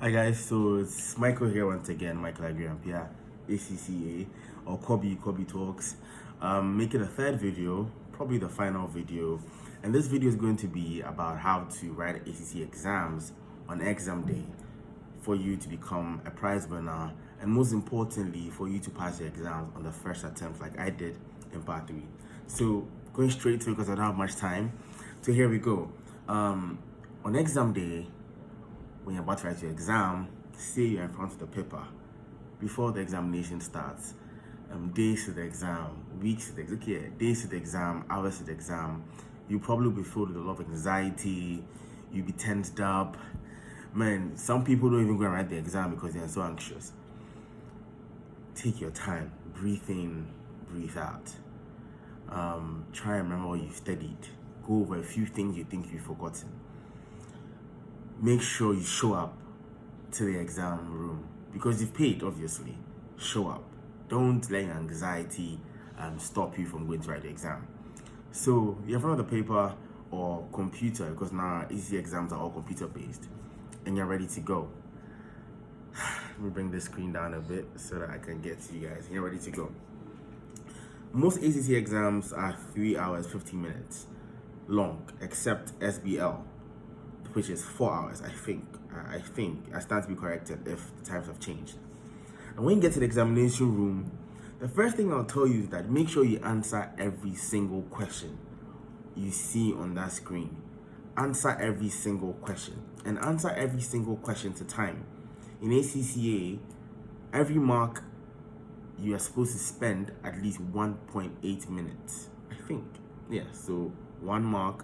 Hi guys, so it's Michael here once again, Michael Aggrey-Ampiah ACCA, or Kobe Talks. Making a third video, probably the final video, and this video is going to be about how to write ACCA exams on exam day for you to become a prize winner, and most importantly for you to pass your exams on the first attempt like I did in part 3. So going straight to it because I don't have much time, so here we go. On exam day, when you're about to write your exam, say you're in front of the paper before the examination starts. Days to the exam, weeks to the exam, days to the exam, hours to the exam. You probably be filled with a lot of anxiety. You'll be tensed up. Man, some people don't even go and write the exam because they're so anxious. Take your time, breathe in, breathe out. Try and remember what you've studied. Go over a few things you think you've forgotten. Make sure you show up to the exam room because you've paid, obviously. Show up. Don't let your anxiety stop you from going to write the exam. So you're in front of the paper or computer, because now ACCA exams are all computer based, and you're ready to go. Let me bring this screen down a bit so that I can get to you guys. You're ready to go. Most ACCA exams are 3 hours 15 minutes long, except SBL, which is 4 hours. I think I stand to be corrected if the times have changed. And when you get to the examination room, the first thing I'll tell you is that make sure you answer every single question you see on that screen. Answer every single question, and answer every single question to time. In ACCA, every mark you are supposed to spend at least 1.8 minutes. I think. Yeah, so 1 mark.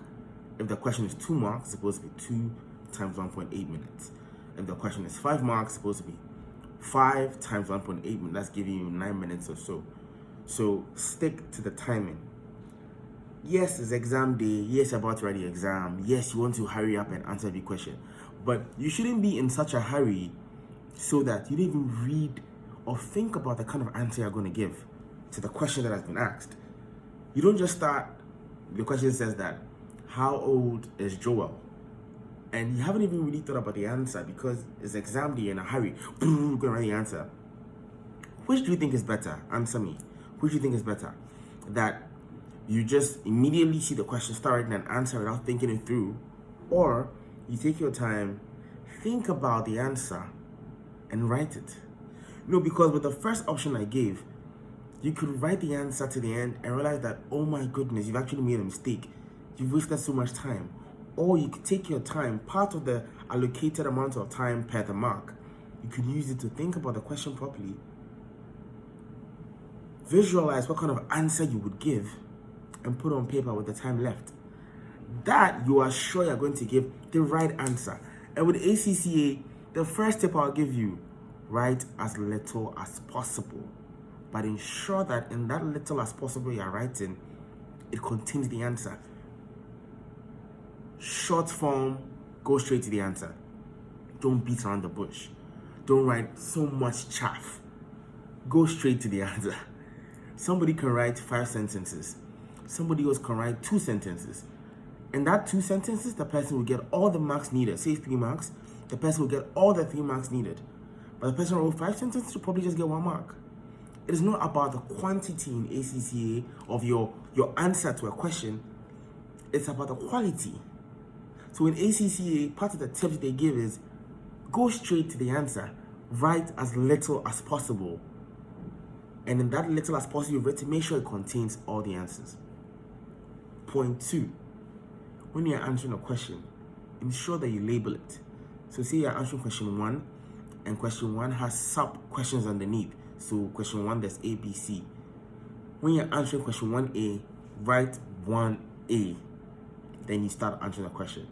If the question is 2 marks, it's supposed to be 2 times 1.8 minutes. If the question is 5 marks, it's supposed to be 5 times 1.8 minutes. That's giving you 9 minutes or so. So stick to the timing. Yes, it's exam day. Yes, you're about to write the exam. Yes, you want to hurry up and answer the question. But you shouldn't be in such a hurry so that you don't even read or think about the kind of answer you're going to give to the question that has been asked. You don't just start, the question says that, how old is Joel? And you haven't even really thought about the answer because it's exam day in a hurry. You're going to write the answer. Which do you think is better? Answer me. Which do you think is better? That you just immediately see the question, start writing an answer without thinking it through, or you take your time, think about the answer, and write it? No, because with the first option I gave, you could write the answer to the end and realize that, oh my goodness, you've actually made a mistake. You've wasted so much time. Or you could take your time, part of the allocated amount of time per the mark. You could use it to think about the question properly. Visualize what kind of answer you would give and put on paper with the time left. That you are sure you're going to give the right answer. And with ACCA, the first tip I'll give you, write as little as possible. But ensure that in that little as possible you're writing, it contains the answer. Short form, go straight to the answer. Don't beat around the bush. Don't write so much chaff. Go straight to the answer. Somebody can write 5 sentences. Somebody else can write 2 sentences. In that 2 sentences, the person will get all the marks needed. Say 3 marks, the person will get all the 3 marks needed. But the person who wrote 5 sentences will probably just get 1 mark. It is not about the quantity in ACCA of your answer to a question. It's about the quality. So in ACCA, part of the tips they give is go straight to the answer. Write as little as possible. And in that little as possible you've written, make sure it contains all the answers. Point 2. When you're answering a question, ensure that you label it. So say you're answering question 1, and question 1 has sub-questions underneath. So question 1, there's A, B, C. When you're answering question 1A, write 1A. Then you start answering the question.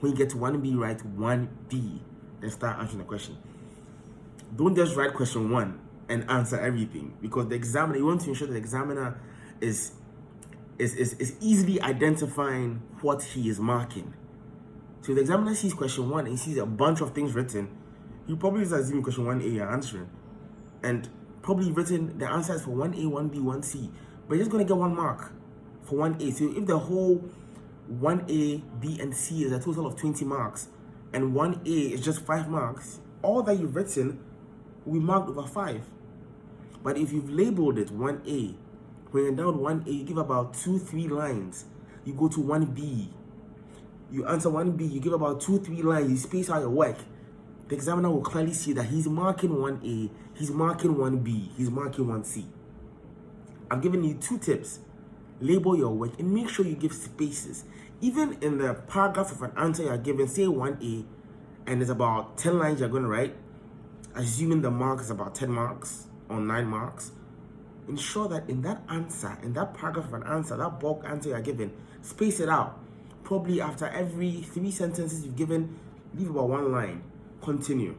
When you get to 1B, write 1B. Then start answering the question. Don't just write question 1 and answer everything, because the examiner, you want to ensure that the examiner is easily identifying what he is marking. So if the examiner sees question 1 and sees a bunch of things written, he probably is assuming question 1A you're answering, and probably written the answers for 1A, 1B, 1C, but you're just going to get 1 mark for 1A. So if the whole 1A, B, and C is a total of 20 marks, and 1A is just 5 marks, all that you've written will be marked over 5. But if you've labeled it 1A, when you're down 1A, you give about 2-3 lines. You go to 1B. You answer 1B, you give about 2-3 lines, you space out your work. The examiner will clearly see that he's marking 1A, he's marking 1B, he's marking 1C. I'm giving you 2 tips. Label your work and make sure you give spaces. Even in the paragraph of an answer you're given, say 1A, and it's about 10 lines you're going to write, assuming the mark is about 10 marks or 9 marks, ensure that in that answer, in that paragraph of an answer, that bulk answer you're given, space it out. Probably after every 3 sentences you've given, leave about 1 line. Continue.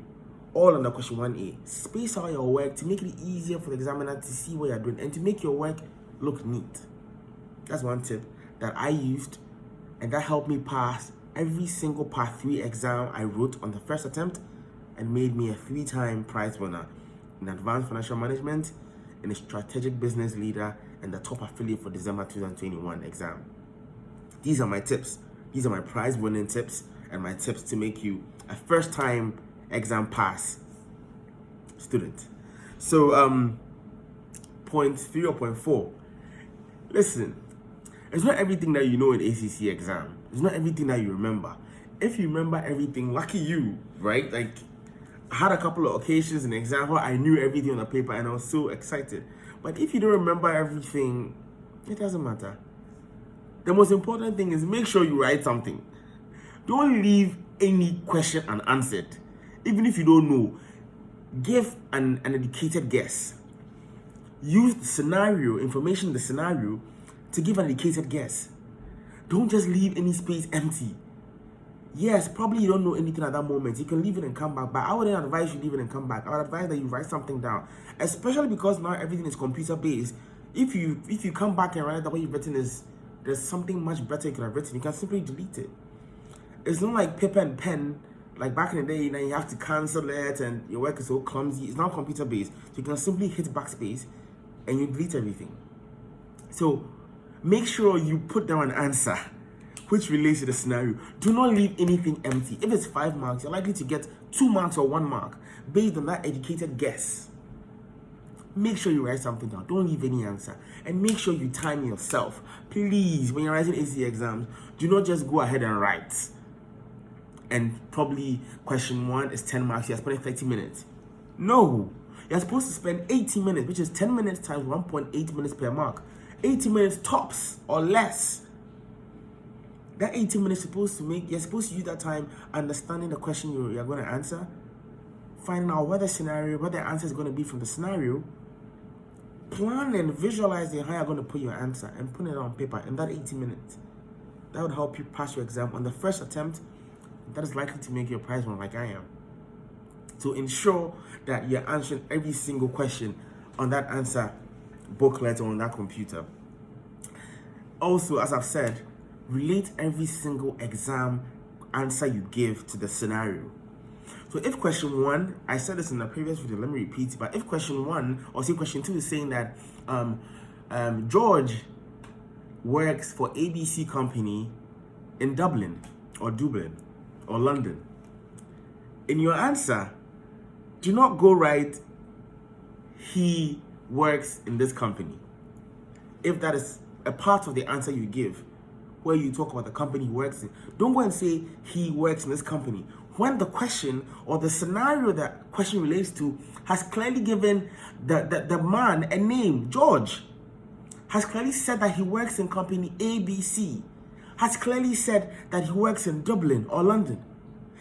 All under question 1A. Space out your work to make it easier for the examiner to see what you're doing and to make your work look neat. That's one tip that I used, and that helped me pass every single Part 3 exam I wrote on the first attempt and made me a 3-time prize winner in Advanced Financial Management, in a Strategic Business Leader, and the top affiliate for December 2021 exam. These are my tips. These are my prize winning tips and my tips to make you a first-time exam pass student. So, point 3 or point 4. Listen, it's not everything that you know in ACCA exam. It's not everything that you remember. If you remember everything, lucky you, right? Like, I had a couple of occasions in exam where I knew everything on the paper and I was so excited. But if you don't remember everything, it doesn't matter. The most important thing is make sure you write something. Don't leave any question unanswered. Even if you don't know, give an educated guess. Use the scenario, information in the scenario, to give an educated guess. Don't just leave any space empty. Yes, probably you don't know anything at that moment. You can leave it and come back, but I wouldn't advise you leave it and come back. I would advise that you write something down, especially because now everything is computer based. If you come back and write the way you've written is there's something much better you could have written, you can simply delete it. It's not like paper and pen, like back in the day, you have to cancel it and your work is so clumsy. It's now computer based. So you can simply hit backspace and you delete everything. So make sure you put down an answer which relates to the scenario. Do not leave anything empty. If it's 5 marks, you're likely to get 2 marks or 1 mark based on that educated guess. Make sure you write something down. Don't leave any answer. And make sure you time yourself. Please, when you're writing ACCA exams, do not just go ahead and write. And probably question 1 is 10 marks. You're spending 30 minutes. No. You're supposed to spend 80 minutes, which is 10 minutes times 1.8 minutes per mark. 80 minutes tops or less. That 80 minutes you're supposed to use that time understanding the question you're going to answer, finding out what the answer is going to be from the scenario, plan and visualize how you're going to put your answer and put it on paper in that 80 minutes. That would help you pass your exam on the first attempt. That is likely to make you a prize winner like I am. So ensure that you're answering every single question on that answer booklet or on that computer. Also, as I've said, relate every single exam answer you give to the scenario. So if question 1, I said this in the previous video, let me repeat, but if question 1 or say question 2 is saying that George works for ABC company in Dublin or London, in your answer, do not go write he works in this company. If that is a part of the answer you give, where you talk about the company he works in, don't go and say he works in this company. When the question or the scenario that question relates to has clearly given the man a name, George, has clearly said that he works in company ABC, has clearly said that he works in Dublin or London.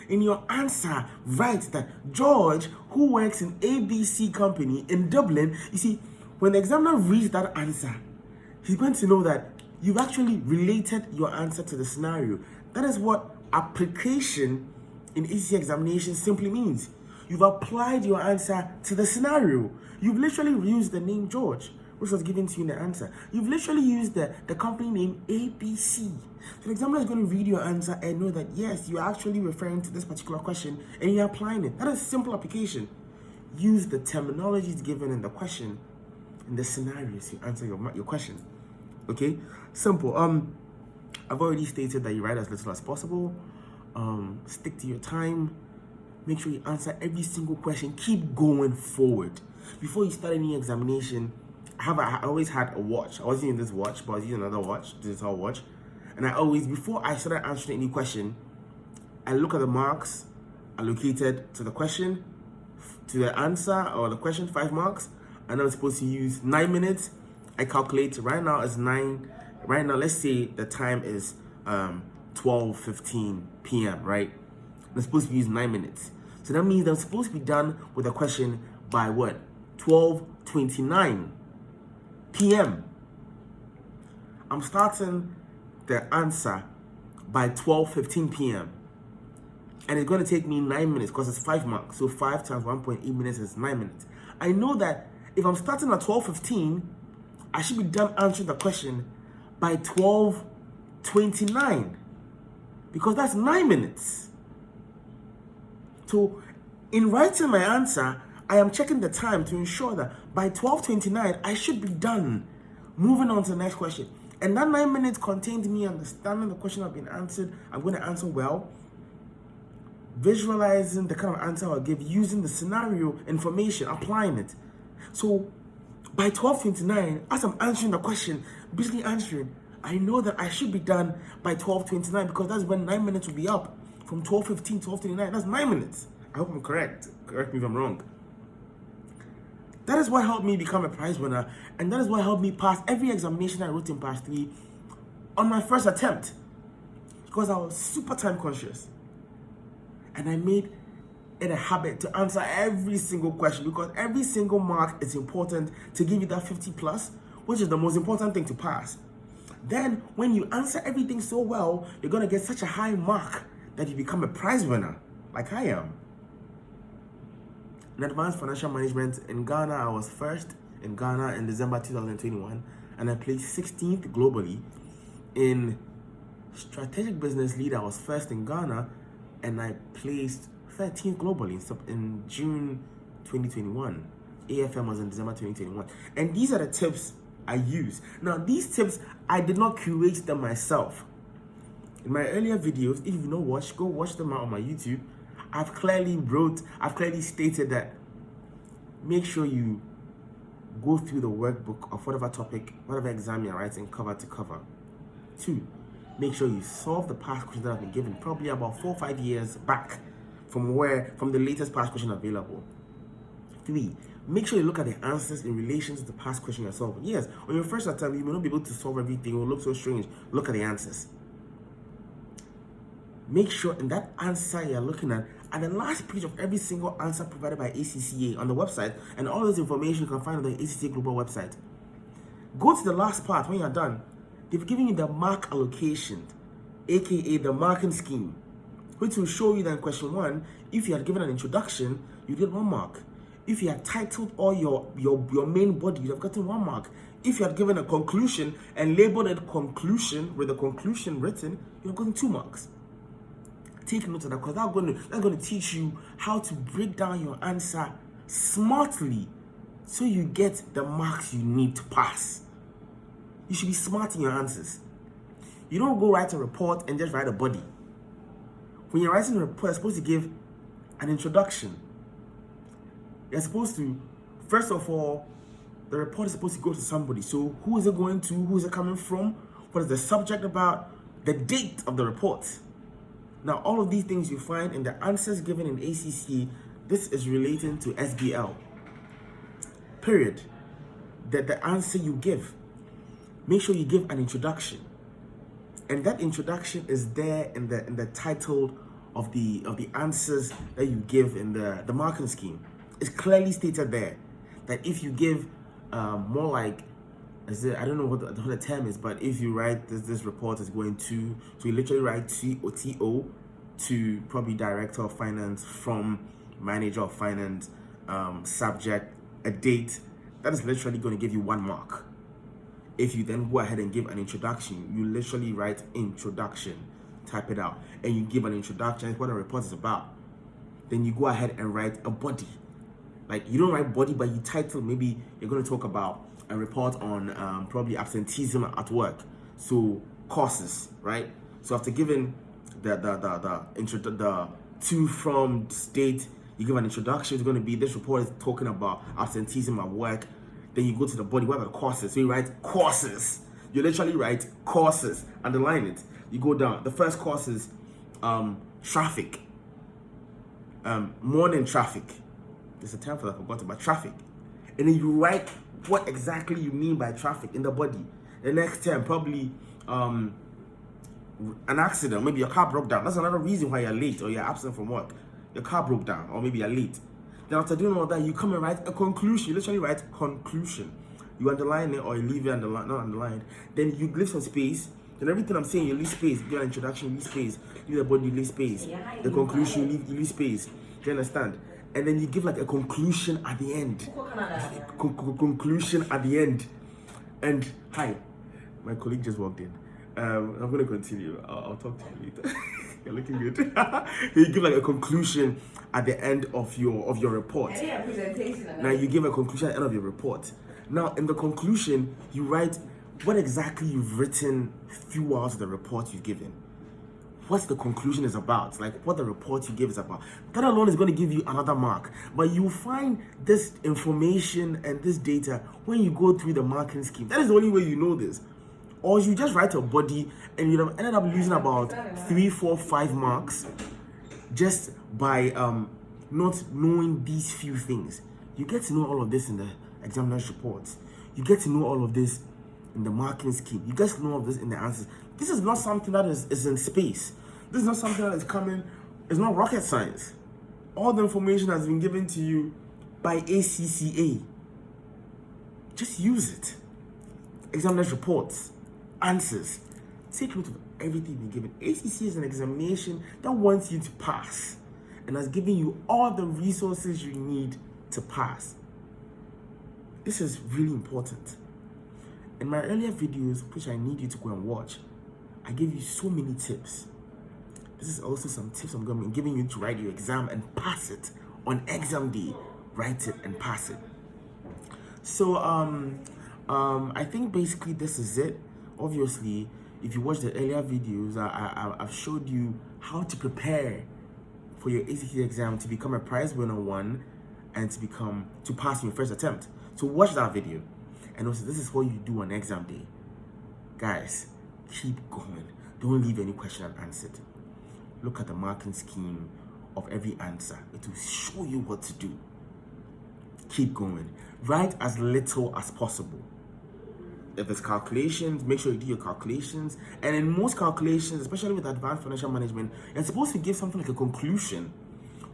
In your answer, write that George, who works in ABC company in Dublin. You see, when the examiner reads that answer, he's going to know that you've actually related your answer to the scenario. That is what application in ACCA examination simply means. You've applied your answer to the scenario. You've literally used the name George, which was given to you in the answer. You've literally used the company name ABC. So the examiner is going to read your answer and know that, yes, you're actually referring to this particular question and you're applying it. That is simple application. Use the terminologies given in the question, in the scenarios to answer your question. Okay? Simple. I've already stated that you write as little as possible. Stick to your time. Make sure you answer every single question. Keep going forward. Before you start any examination, I always had a watch. I wasn't using this watch, but I was using another watch, digital watch. And I always, before I started answering any question, I look at the marks allocated to the question, to the answer or the question, 5 marks. And I'm supposed to use 9 minutes. I calculate right now it's 9. Right now, let's say the time is 12:15 p.m., right? I'm supposed to use 9 minutes. So that means I'm supposed to be done with the question by what? 12:29 p.m. I'm starting the answer by 12:15 p.m. And it's going to take me 9 minutes because it's 5 marks. So 5 times 1.8 minutes is 9 minutes. I know that if I'm starting at 12:15, I should be done answering the question by 12:29 because that's 9 minutes. So in writing my answer, I am checking the time to ensure that by 12:29, I should be done. Moving on to the next question. And that 9 minutes contained me understanding the question I've been answered. I'm going to answer well. Visualizing the kind of answer I'll give, using the scenario information, applying it. So by 12:29, as I'm answering the question, busily answering, I know that I should be done by 12:29 because that's when 9 minutes will be up. From 12:15 to 12:29, that's 9 minutes. I hope I'm correct. Correct me if I'm wrong. That is what helped me become a prize winner, and that is what helped me pass every examination I wrote in Part 3 on my first attempt because I was super time conscious. And I made it a habit to answer every single question because every single mark is important to give you that 50 plus, which is the most important thing to pass. Then when you answer everything so well, you're going to get such a high mark that you become a prize winner, like I am. In advanced financial management in Ghana, I was first in Ghana in December 2021, and I placed 16th globally. In strategic business lead, I was first in Ghana, and I placed 13th globally in June 2021. AFM was in December 2021. And these are the tips I use. Now, these tips, I did not curate them myself. In my earlier videos, if you've not watched, go watch them out on my YouTube. I've clearly stated that make sure you go through the workbook of whatever topic, whatever exam you're writing, cover to cover. 2, make sure you solve the past questions that have been given, probably about 4 or 5 years back from the latest past question available. 3, make sure you look at the answers in relation to the past question you're solving. Yes, on your first attempt, you may not be able to solve everything. It will look so strange. Look at the answers. Make sure in that answer you're looking at the last page of every single answer provided by ACCA on the website, and all this information you can find on the ACCA Global website. Go to the last part when you're done. They've given you the mark allocation, aka the marking scheme, which will show you that in question 1, if you had given an introduction, you get 1 mark. If you had titled all your main body, you'd have gotten 1 mark. If you had given a conclusion and labeled it conclusion with the conclusion written, you'd have gotten 2 marks. Take note of that because that's going to teach you how to break down your answer smartly so you get the marks you need to pass. You should be smart in your answers. You don't go write a report and just write a body. When you're writing a report, you're supposed to give an introduction. You're supposed to, first of all, the report is supposed to go to somebody. So who is it going to? Who is it coming from? What is the subject about? The date of the report. Now, all of these things you find in the answers given in ACCA, this is relating to SBL. Period. That the answer you give, make sure you give an introduction. And that introduction is there in the title of the answers that you give in the marking scheme. It's clearly stated there that if you give more like, I don't know what the term is, but if you write this report is going to, so you literally write TO to probably director of finance, from manager of finance, subject, a date, that is literally going to give you 1 mark. If you then go ahead and give an introduction, you literally write introduction, type it out, and you give an introduction, it's what a report is about. Then you go ahead and write a body. Like, you don't write body, but you title, maybe you're going to talk about a report on probably absenteeism at work. So, causes, right? So after giving the to from state. You give an introduction. It's going to be, this report is talking about absenteeism at work. Then you go to the body. What are the courses? So you write courses. You literally write courses. Underline it. You go down. The first course is traffic. Morning traffic. There's a term for that. I forgot about traffic. And then you write what exactly you mean by traffic in the body. The next term, probably an accident. Maybe your car broke down. That's another reason why you're late or you're absent from work. Your car broke down, or maybe you're late. Then after doing all that, you come and write a conclusion. You literally write conclusion. You underline it or you leave it not underlined. Then you leave some space. Then everything I'm saying, you leave space. Give an introduction, leave space. Leave the body, leave space. The conclusion, you leave space. Do you understand? And then you give like a conclusion at the end. Conclusion at the end. And hi, my colleague just walked in. I'm going to continue. I'll talk to you later. You're looking good. You give like a conclusion at the end of your report. Now you give a conclusion at the end of your report. Now in the conclusion, you write what exactly you've written throughout the report you've given. What the conclusion is about, like what the report you give is about. That alone is going to give you another mark. But you find this information and this data when you go through the marking scheme. That is the only way you know this. Or you just write a body and you ended up losing about 3, 4, 5 marks just by not knowing these few things. You get to know all of this in the examiner's reports. You get to know all of this in the marking scheme. You get to know all of this in the answers. This is not something that is in space. This is not something that is coming. It's not rocket science. All the information has been given to you by ACCA. Just use it. Examiner's reports, answers. Take note of everything you're given. ACCA is an examination that wants you to pass and has given you all the resources you need to pass. This is really important. In my earlier videos, which I need you to go and watch, I gave you so many tips. This is also some tips I'm going to be giving you to write your exam and pass it on exam day. Write it and pass it. So I think basically this is it. Obviously, if you watch the earlier videos, I've showed you how to prepare for your ACCA exam to become a prize winner 1 and to pass your first attempt. So watch that video. And also, this is what you do on exam day. Guys, keep going. Don't leave any question unanswered. Look at the marking scheme of every answer. It will show you what to do. Keep going. Write as little as possible. If there's calculations, make sure you do your calculations. And in most calculations, especially with advanced financial management, you're supposed to give something like a conclusion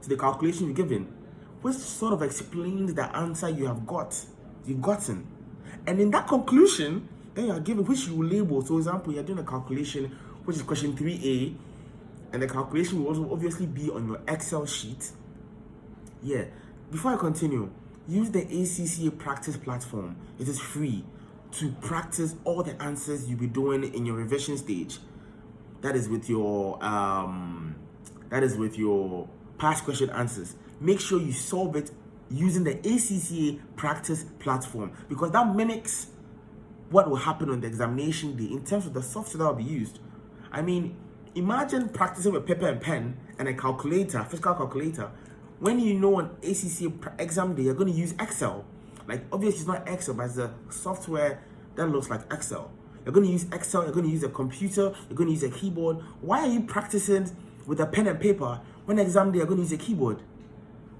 to the calculation you've given, which sort of explains the answer you've gotten. And in that conclusion, then you are given, which you will label. So, for example, you're doing a calculation, which is question 3A, and the calculation will also obviously be on your Excel sheet. Yeah. Before I continue, use the ACCA practice platform. It is free to practice all the answers you'll be doing in your revision stage. That is with your past question answers. Make sure you solve it using the ACCA practice platform, because that mimics what will happen on the examination day in terms of the software that will be used. I mean, imagine practicing with paper and pen and a calculator, fiscal calculator. When you know on ACCA exam day, you're going to use Excel. Like, obviously it's not Excel, but it's a software that looks like Excel. You're going to use Excel, you're going to use a computer, you're going to use a keyboard. Why are you practicing with a pen and paper when exam day you're going to use a keyboard?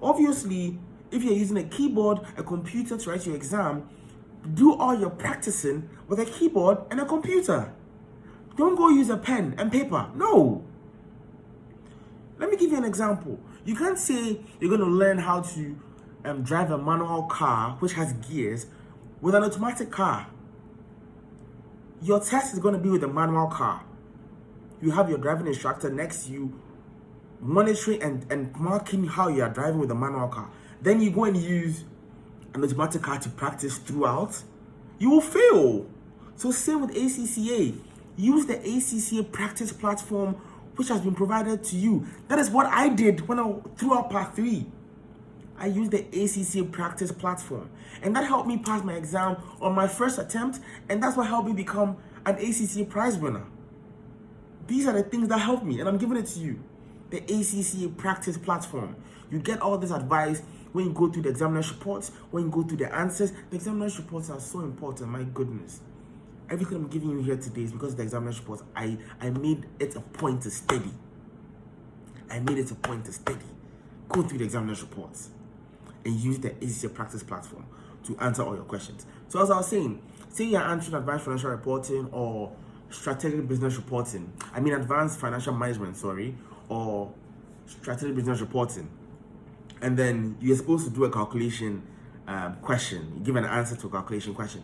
Obviously, if you're using a keyboard, a computer to write your exam, do all your practicing with a keyboard and a computer. Don't go use a pen and paper. No. Let me give you an example. You can't say you're going to learn how to drive a manual car which has gears with an automatic car. Your test is going to be with a manual car. You have your driving instructor next to you monitoring and marking how you are driving with a manual car. Then you go and use an automatic car to practice throughout. You will fail. So same with ACCA. Use the ACCA practice platform which has been provided to you. That is what I did when I throughout part 3. I used the ACCA practice platform, and that helped me pass my exam on my first attempt, and that's what helped me become an ACCA prize winner. These are the things that help me, and I'm giving it to you. The ACCA practice platform. You get all this advice when you go through the examiner's reports, when you go through the answers. The examiner's reports are so important, my goodness. Everything I'm giving you here today is because of the examiner's reports. I made it a point to study. Go through the examiner's reports and use the ACCA practice platform to answer all your questions. So as I was saying, say you're answering advanced financial reporting or strategic business reporting. Advanced financial management, or strategic business reporting. And then you're supposed to do a calculation question. You give an answer to a calculation question.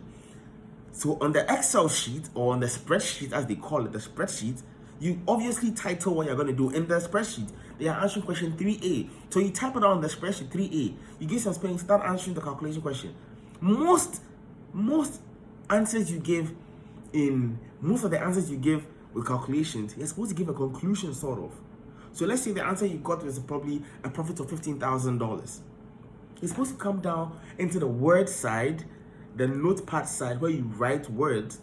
So on the Excel sheet, or on the spreadsheet, as they call it, the spreadsheet, you obviously title what you're going to do. In the spreadsheet, they are answering question 3A. So you type it out on the spreadsheet 3A. You give some spelling, start answering the calculation question. Most answers you give most of the answers you give with calculations, you're supposed to give a conclusion, sort of. So let's say the answer you got was probably a profit of $15,000. You're supposed to come down into the word side, the notepad side, where you write words.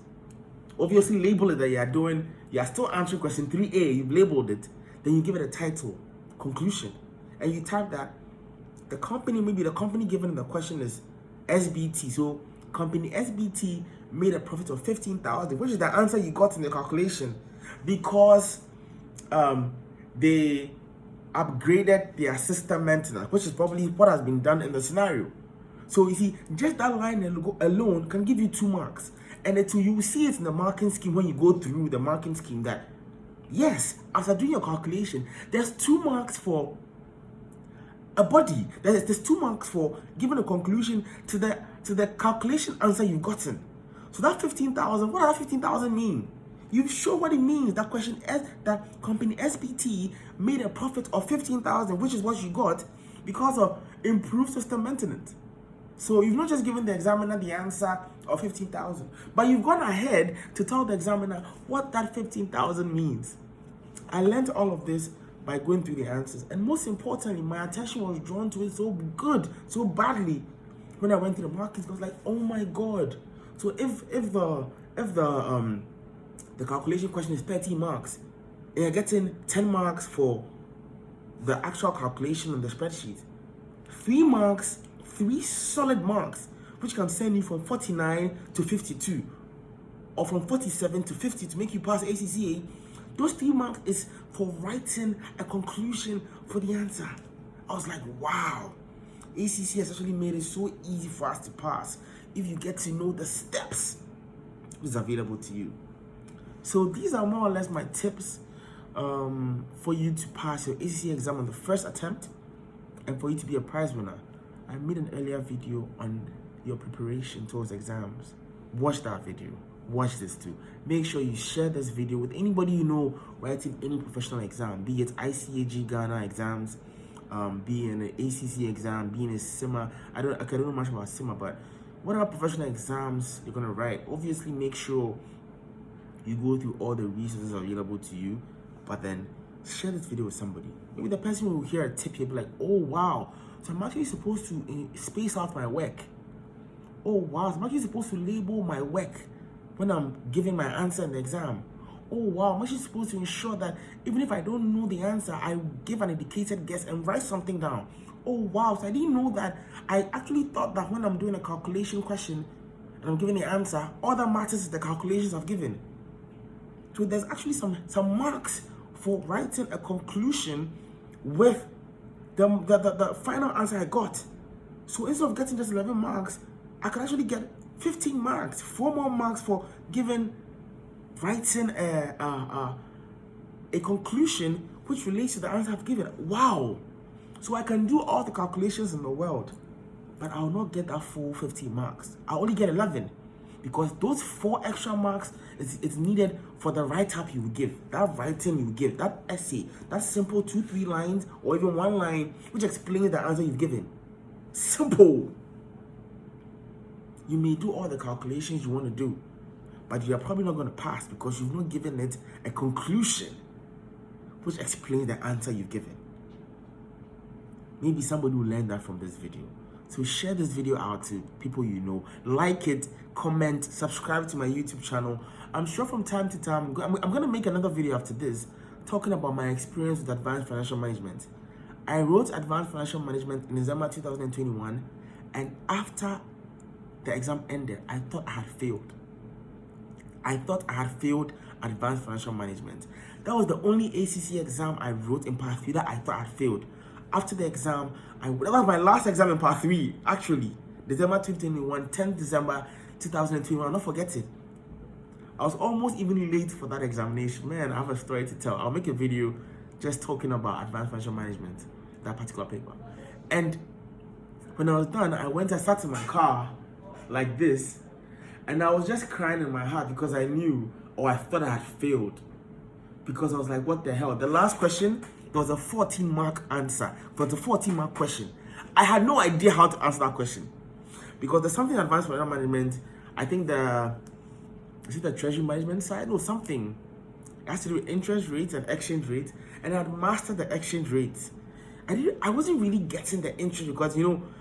Obviously label it that you're still answering question 3A, you've labeled it. Then you give it a title, conclusion. And you type that the company given in the question is SBT. So company SBT made a profit of $15,000, which is the answer you got in the calculation, because they upgraded their system maintenance, which is probably what has been done in the scenario. So you see, just that line alone can give you 2 marks. And you will see it in the marking scheme when you go through the marking scheme that, yes, after doing your calculation, there's 2 marks for a body. There's 2 marks for giving a conclusion to the calculation answer you've gotten. So that 15,000, what does that 15,000 mean? You've shown what it means. That question, that company SBT made a profit of 15,000, which is what you got because of improved system maintenance. So you've not just given the examiner the answer of 15,000, but you've gone ahead to tell the examiner what that 15,000 means. I learned all of this by going through the answers, and most importantly, my attention was drawn to it so badly when I went to the markets. I was like, oh my god. So if the calculation question is 30 marks, and you're getting 10 marks for the actual calculation on the spreadsheet, 3 solid marks, which can send you from 49 to 52, or from 47 to 50 to make you pass ACCA. Those 3 marks is for writing a conclusion for the answer. I was like, wow, ACCA has actually made it so easy for us to pass if you get to know the steps which is available to you. So these are more or less my tips for you to pass your ACCA exam on the first attempt and for you to be a prize winner. I made an earlier video on your preparation towards exams. Watch that video. Watch this too. Make sure you share this video with anybody you know writing any professional exam, be it ICA Ghana exams, be an ACCA exam, be in a CIMA. I don't know much about CIMA, but whatever professional exams you're gonna write, obviously make sure you go through all the resources available to you, but then share this video with somebody. Maybe the person will hear a tip here, be like, oh wow, so I'm actually supposed to space out my work. Oh wow, so I'm actually supposed to label my work when I'm giving my answer in the exam. Oh wow, I'm actually supposed to ensure that even if I don't know the answer, I give an educated guess and write something down. Oh wow, so I didn't know that. I actually thought that when I'm doing a calculation question and I'm giving the answer, all that matters is the calculations I've given. So there's actually some marks for writing a conclusion with the final answer I got. So instead of getting just 11 marks, I could actually get 15 marks, 4 more marks for writing a conclusion which relates to the answer I've given. Wow! So I can do all the calculations in the world, but I will not get that full 15 marks. I only get 11 because those 4 extra marks is needed for the write-up you will give, that writing you will give, that essay, that simple 2-3 lines or even 1 line which explains the answer you've given. Simple. You may do all the calculations you want to do, but you're probably not going to pass because you've not given it a conclusion which explains the answer you've given. Maybe somebody will learn that from this video. So share this video out to people you know. Like it, comment, subscribe to my YouTube channel. I'm sure from time to time, I'm going to make another video after this talking about my experience with advanced financial management. I wrote advanced financial management in December 2021, and after the exam ended, I thought I had failed. I thought I had failed advanced financial management. That was the only ACCA exam I wrote in part 3 that I thought I had failed. After the exam, that was my last exam in part 3, actually. December 2021, 10th December 2021, I'll not forget it. I was almost even late for that examination. Man, I have a story to tell. I'll make a video just talking about advanced financial management, that particular paper. And when I was done, I sat in my car like this, and I was just crying in my heart because I knew, or I thought I had failed. Because I was like, what the hell? The last question, there was a 14-mark answer. It was a 14-mark question. I had no idea how to answer that question. Because there's something advanced financial management, I think is it the treasury management side or something? It has to do with interest rates and exchange rates. And I had mastered the exchange rates. I wasn't really getting the interest because,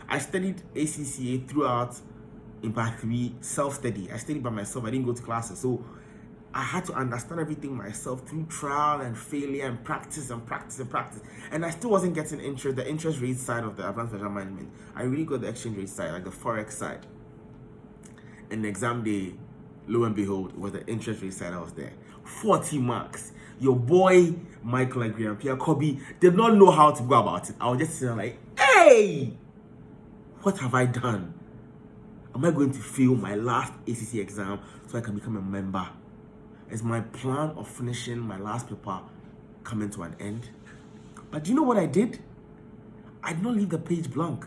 I studied ACCA throughout in part 3, self-study. I studied by myself. I didn't go to classes. So I had to understand everything myself through trial and failure and practice and practice and practice. And I still wasn't getting the interest rate side of the advanced financial management. I really got the exchange rate side, like the forex side. And the exam day, lo and behold, it was the interest rate side I was there. 40 marks. Your boy, Michael Aggrey-Ampiah Kobe, did not know how to go about it. I was just sitting there like, hey, what have I done? Am I going to fail my last ACCA exam so I can become a member? Is my plan of finishing my last paper coming to an end? But do you know what I did? I did not leave the page blank.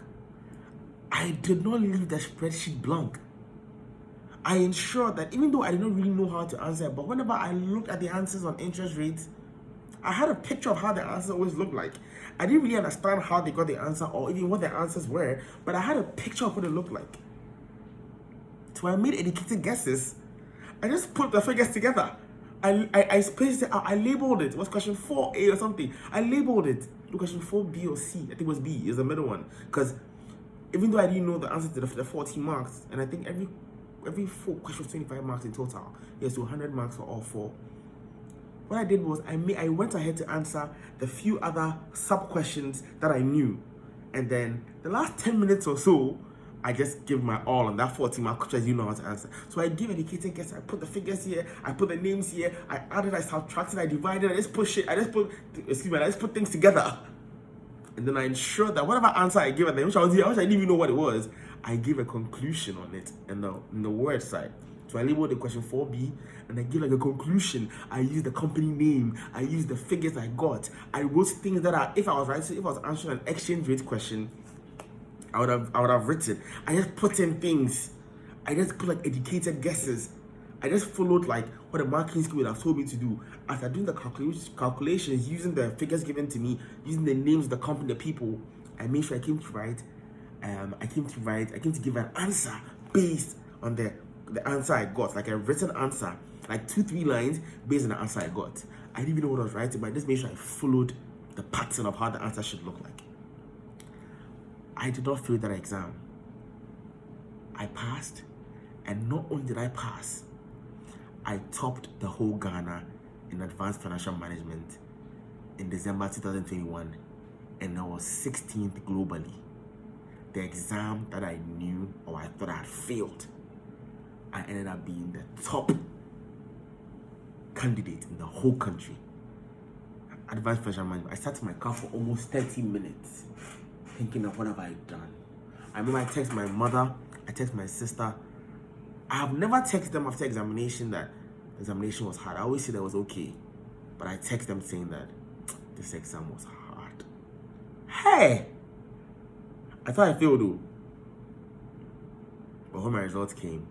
I did not leave the spreadsheet blank. I ensured that even though I did not really know how to answer it, but whenever I looked at the answers on interest rates, I had a picture of how the answer always looked like. I didn't really understand how they got the answer or even what the answers were, but I had a picture of what it looked like. So I made educated guesses. I just put the figures together. I spaced it out. I labeled it. It was question 4A or something. I labeled it. Look, question 4B or C. I think it was B. It was the middle one. Because even though I didn't know the answer to the 14 marks, and I think every 4 questions 25 marks in total. Yes, so 100 marks for all 4. What I did was I went ahead to answer the few other sub-questions that I knew. And then the last 10 minutes or so, I just give my all on that 14-mark question you know how to answer. So I give educated guesses. I put the figures here. I put the names here. I added, I subtracted, I divided. I just put things together. And then I ensured that whatever answer I gave at the end, which I didn't even know what it was, I gave a conclusion on it in the word side. So I labeled the question 4B, and I give like a conclusion. I used the company name. I used the figures I got. I wrote things that if I was answering an exchange rate question, I would have written. I just put in things. I just put like educated guesses. I just followed like what the marketing school would have told me to do. After doing the calculations, using the figures given to me, using the names of the company, the people, I made sure I came to write. I came to give an answer based on the answer I got, like a written answer, like 2-3 lines based on the answer I got. I didn't even know what I was writing, but I just made sure I followed the pattern of how the answer should look like. I did not fail that exam. I passed, and not only did I pass, I topped the whole Ghana in advanced financial management in December 2021, and I was 16th globally. The exam that I knew or I thought I had failed, I ended up being the top candidate in the whole country. Advanced financial management. I sat in my car for almost 30 minutes thinking of what have I done. I remember I texted my mother, I texted my sister. I have never texted them after examination that the examination was hard. I always said that it was okay. But I texted them saying that this exam was hard. Hey! I thought I failed though. But when my results came,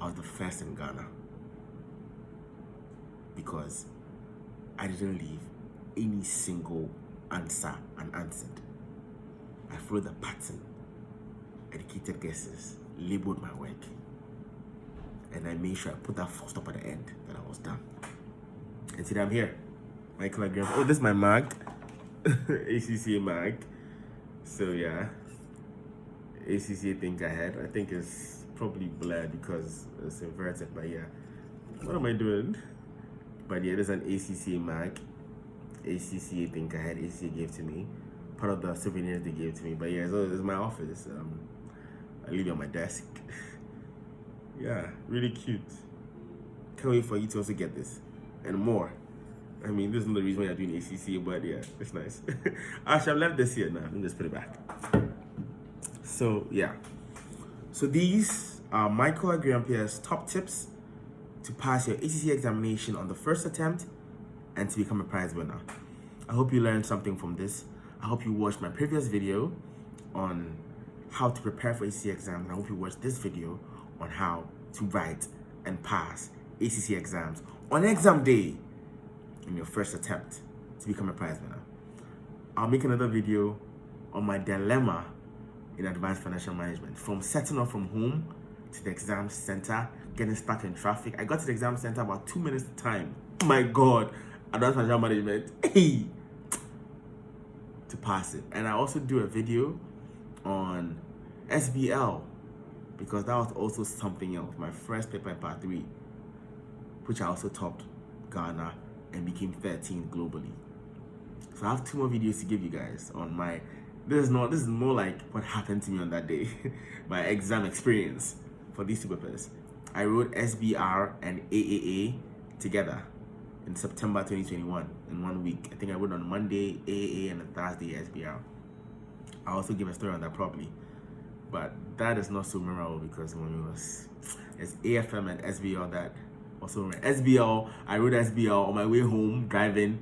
I was the first in Ghana. Because I didn't leave any single answer unanswered. I followed the pattern, educated guesses, labeled my work, and I made sure I put that full stop at the end that I was done. And today I'm here. Michael Aggrey-Ampiah. Oh, this is my mag. ACCA mag. So yeah. ACCA Think Ahead. I think it's probably blurred because it's inverted, but yeah. What am I doing? But yeah, there's an ACCA mag. ACCA Think Ahead. ACCA gave to me. Part of the souvenirs they gave to me. But yeah, so it's my office. I leave it on my desk. Yeah, really cute. Can't wait for you to also get this and more. I mean, this is not the reason why you're doing ACCA, but yeah, it's nice. I should have left this here now. Let me just put it back. So yeah. So these are Michael Aggrey-Ampiah's top tips to pass your ACCA examination on the first attempt and to become a prize winner. I hope you learned something from this. I hope you watched my previous video on how to prepare for ACCA exams. I hope you watched this video on how to write and pass ACCA exams on exam day in your first attempt to become a prize winner. I'll make another video on my dilemma in advanced financial management, from setting off from home to the exam center, getting stuck in traffic. I got to the exam center about 2 minutes time. Oh my God, advanced financial management, hey, to pass it. And I also do a video on SBL, because that was also something else. My first paper in part 3, which I also topped Ghana and became 13th globally. So I have 2 more videos to give you guys on my, this is more like what happened to me on that day, my exam experience for these 2 papers. I wrote SBR and AAA together in September 2021 in 1 week. I think I wrote on Monday AAA and on Thursday SBR. I'll also give a story on that probably, but that is not so memorable because when it's AFM and SBL that also SBL. I wrote SBL on my way home driving.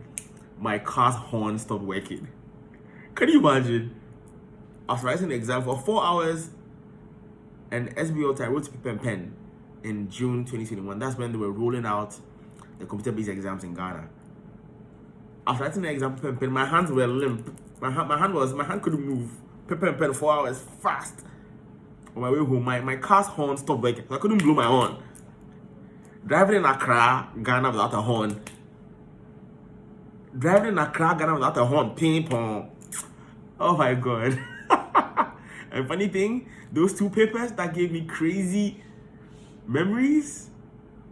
My car's horn stopped working. Can you imagine? I was writing the exam for 4 hours, and SBL I wrote to paper and pen in June 2021. That's when they were rolling out the computer-based exams in Ghana. I was writing the exam paper and pen. My hands were limp. My hand couldn't move. Paper and pen 4 hours fast. On my way home, my car's horn stopped working. So I couldn't blow my horn. Driving in Accra, Ghana without a horn. Driving in Accra, Ghana without a horn. Ping pong. Oh my God. And funny thing, those 2 papers that gave me crazy memories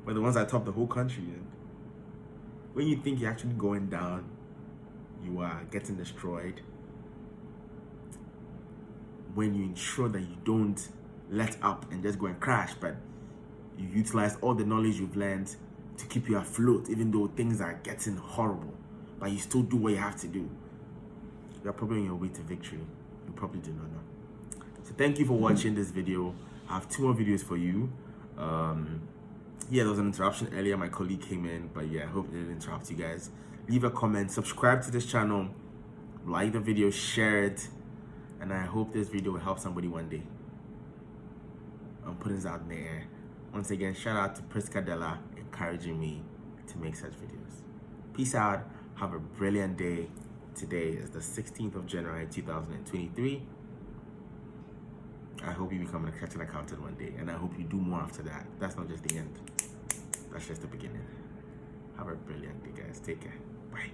were the ones I topped the whole country in. When you think you're actually going down, you are getting destroyed. When you ensure that you don't let up and just go and crash, but you utilize all the knowledge you've learned to keep you afloat, even though things are getting horrible, but you still do what you have to do. You're probably on your way to victory. You probably do not know. So thank you for watching this video. I have 2 more videos for you. Yeah, there was an interruption earlier. My colleague came in, but yeah, I hope it didn't interrupt you guys. Leave a comment, subscribe to this channel, like the video, share it, and I hope this video will help somebody one day. I'm putting this out in the air. Once again, shout out to Priska Della encouraging me to make such videos. Peace out. Have a brilliant day. Today is the 16th of January 2023. I hope you become an accountant one day, and I hope you do more after that. That's not just the end. That's just the beginning. Have a brilliant day, guys. Take care. Bye.